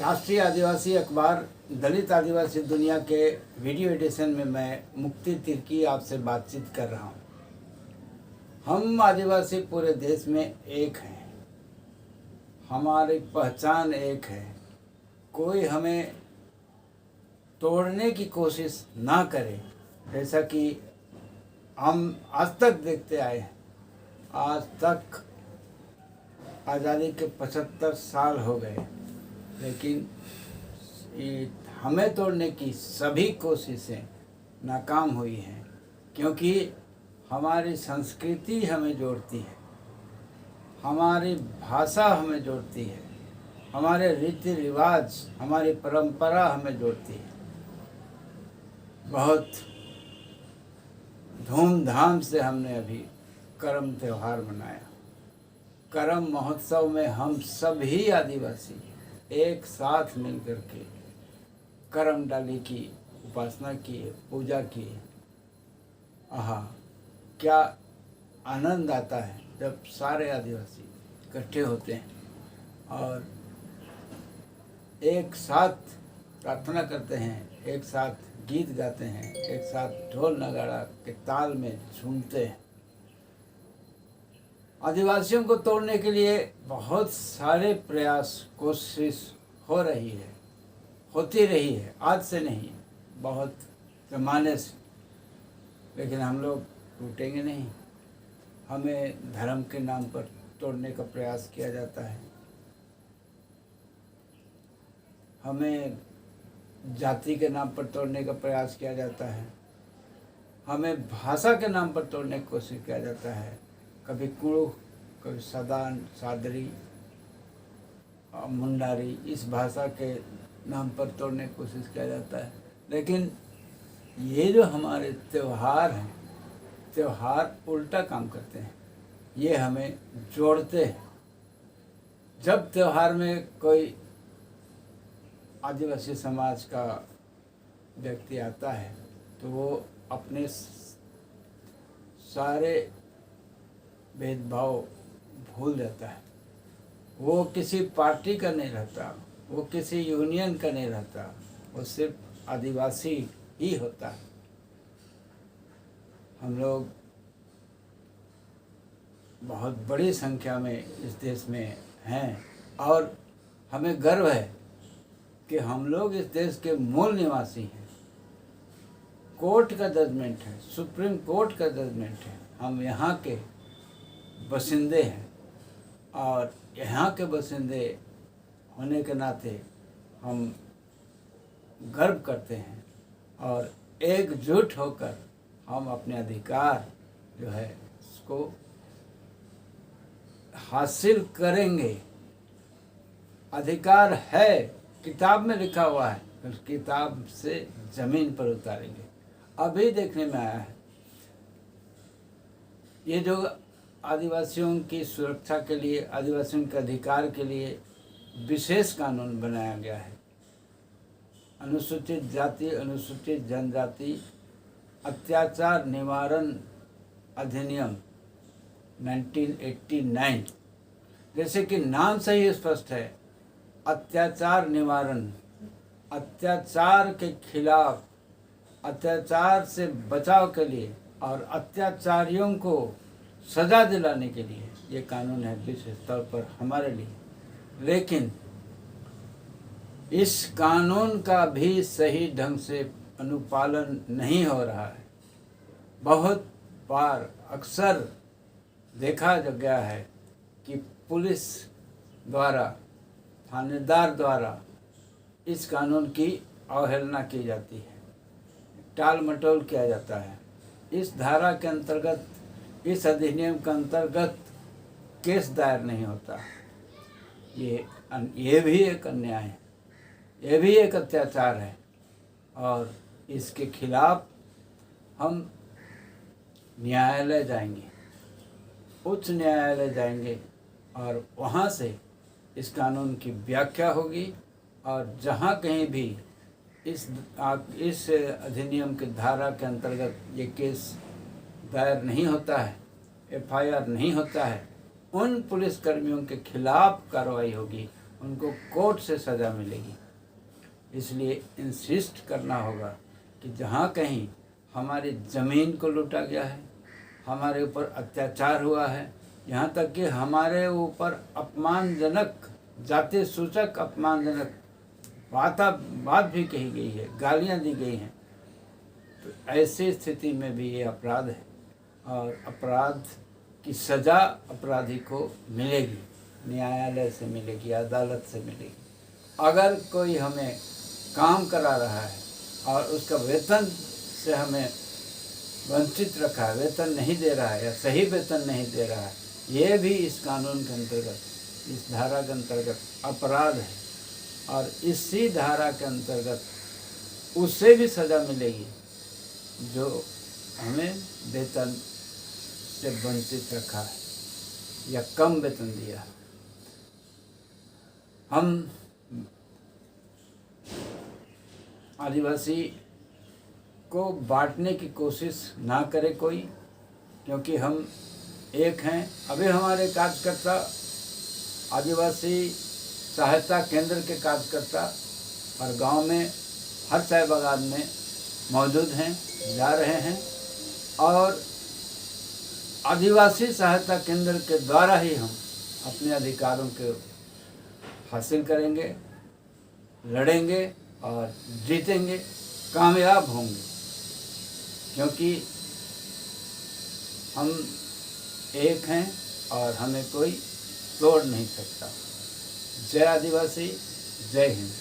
राष्ट्रीय आदिवासी अखबार दलित आदिवासी दुनिया के वीडियो एडिशन में मैं मुक्ति तिर्की आपसे बातचीत कर रहा हूँ। हम आदिवासी पूरे देश में एक हैं, हमारी पहचान एक है। कोई हमें तोड़ने की कोशिश ना करे, जैसा कि हम आज तक देखते आए हैं। आज तक आज़ादी के 75 साल हो गए, लेकिन हमें तोड़ने की सभी कोशिशें नाकाम हुई हैं, क्योंकि हमारी संस्कृति हमें जोड़ती है, हमारी भाषा हमें जोड़ती है, हमारे रीति रिवाज, हमारी परंपरा हमें जोड़ती है। बहुत धूमधाम से हमने अभी करम त्यौहार मनाया। करम महोत्सव में हम सभी आदिवासी एक साथ मिलकर के करम डाली की उपासना की, पूजा की। आहा, क्या आनंद आता है जब सारे आदिवासी इकट्ठे होते हैं और एक साथ प्रार्थना करते हैं, एक साथ गीत गाते हैं, एक साथ ढोल नगाड़ा के ताल में झूमते हैं। आदिवासियों को तोड़ने के लिए बहुत सारे प्रयास, कोशिश हो रही है, होती रही है, आज से नहीं, बहुत ज़माने से। लेकिन हम लोग टूटेंगे नहीं। हमें धर्म के नाम पर तोड़ने का प्रयास किया जाता है, हमें जाति के नाम पर तोड़ने का प्रयास किया जाता है, हमें भाषा के नाम पर तोड़ने की कोशिश किया जाता है। कभी कुड़ु, कभी सदान, सादरी, मुंडारी, इस भाषा के नाम पर तोड़ने की कोशिश किया जाता है। लेकिन ये जो हमारे त्यौहार हैं, त्यौहार उल्टा काम करते हैं, ये हमें जोड़ते हैं। जब त्यौहार में कोई आदिवासी समाज का व्यक्ति आता है तो वो अपने सारे भेदभाव भूल जाता है। वो किसी पार्टी का नहीं रहता, वो किसी यूनियन का नहीं रहता, वो सिर्फ आदिवासी ही होता है। हम लोग बहुत बड़ी संख्या में इस देश में हैं और हमें गर्व है कि हम लोग इस देश के मूल निवासी हैं। कोर्ट का जजमेंट है, सुप्रीम कोर्ट का जजमेंट है, हम यहाँ के बसिंदे हैं और यहाँ के बसिंदे होने के नाते हम गर्व करते हैं और एकजुट होकर हम अपने अधिकार जो है उसको हासिल करेंगे। अधिकार है, किताब में लिखा हुआ है, उस किताब से ज़मीन पर उतारेंगे। अभी देखने में आया है ये जो आदिवासियों की सुरक्षा के लिए, आदिवासियों के अधिकार के लिए विशेष कानून बनाया गया है। अनुसूचित जाति, अनुसूचित जनजाति अत्याचार निवारण अधिनियम 1989। जैसे कि नाम से ही स्पष्ट है, अत्याचार निवारण, अत्याचार के खिलाफ, अत्याचार से बचाव के लिए और अत्याचारियों को सज़ा दिलाने के लिए ये कानून है विशेष तौर पर हमारे लिए। लेकिन इस कानून का भी सही ढंग से अनुपालन नहीं हो रहा है। बहुत बार अक्सर देखा गया है कि पुलिस द्वारा, थानेदार द्वारा इस कानून की अवहेलना की जाती है, टाल मटोल किया जाता है। इस धारा के अंतर्गत, इस अधिनियम के अंतर्गत केस दायर नहीं होता। ये भी एक अन्याय है, ये भी एक अत्याचार है और इसके खिलाफ हम न्यायालय जाएंगे, उच्च न्यायालय जाएंगे और वहाँ से इस कानून की व्याख्या होगी। और जहाँ कहीं भी इस अधिनियम की धारा के अंतर्गत ये केस दायर नहीं होता है, FIR नहीं होता है, उन पुलिसकर्मियों के खिलाफ कार्रवाई होगी, उनको कोर्ट से सज़ा मिलेगी। इसलिए इंसिस्ट करना होगा कि जहाँ कहीं हमारी ज़मीन को लूटा गया है, हमारे ऊपर अत्याचार हुआ है, यहाँ तक कि हमारे ऊपर अपमानजनक, जाति सूचक अपमानजनक बात भी कही गई है, गालियाँ दी गई हैं, तो ऐसी स्थिति में भी ये अपराध है और अपराध की सज़ा अपराधी को मिलेगी, न्यायालय से मिलेगी, अदालत से मिलेगी। अगर कोई हमें काम करा रहा है और उसका वेतन से हमें वंचित रखा है, वेतन नहीं दे रहा है या सही वेतन नहीं दे रहा है, ये भी इस कानून के अंतर्गत, इस धारा के अंतर्गत अपराध है और इसी धारा के अंतर्गत उससे भी सज़ा मिलेगी जो हमें वेतन से वंचित रखा है या कम वेतन दिया है। हम आदिवासी को बांटने की कोशिश ना करे कोई, क्योंकि हम एक हैं। अभी हमारे कार्यकर्ता आदिवासी सहायता केंद्र के कार्यकर्ता हर गांव में, हर चाय बागान में मौजूद हैं, जा रहे हैं और आदिवासी सहायता केंद्र के द्वारा ही हम अपने अधिकारों को हासिल करेंगे, लड़ेंगे और जीतेंगे, कामयाब होंगे, क्योंकि हम एक हैं और हमें कोई तोड़ नहीं सकता। जय आदिवासी, जय हिंद।